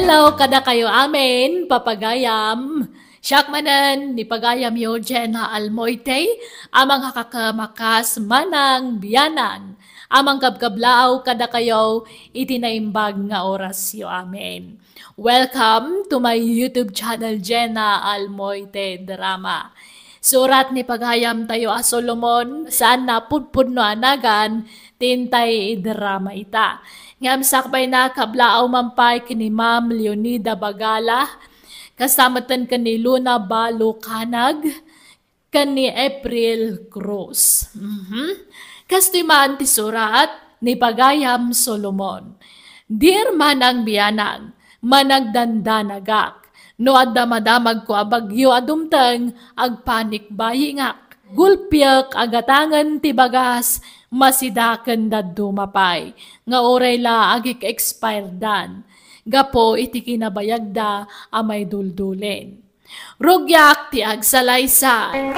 Hello, kada kayo amin, papagayam. Siyak manan, ni pagayam yo Jenna Almoite, amang hakakamakas manang biyanan. Amang kabkablaw kada kayo, itinaimbag nga oras yo amin. Welcome to my YouTube channel, Jenna Almoite Drama. Surat ni pagayam tayo a Solomon, saan na pudpudno anagan, tintay drama ita. Ngam sakbay na kablaaw mampay kini Ma'am Leonida Bagala, kasamatan kani Luna Balukanag, kani April Cruz. Kastimaan ti surat ni pagayam Solomon. Dear manang biyanang, managdandanagak, no adda madamag ko abagyo adumteng agpanik bayingak. Gulpyak agatangan ti bagas masidaken daddo mapay. Nga oray la agik expire dan. Gapo iti kinabayagda amay duldulen. Rugyak ti agsalaysay.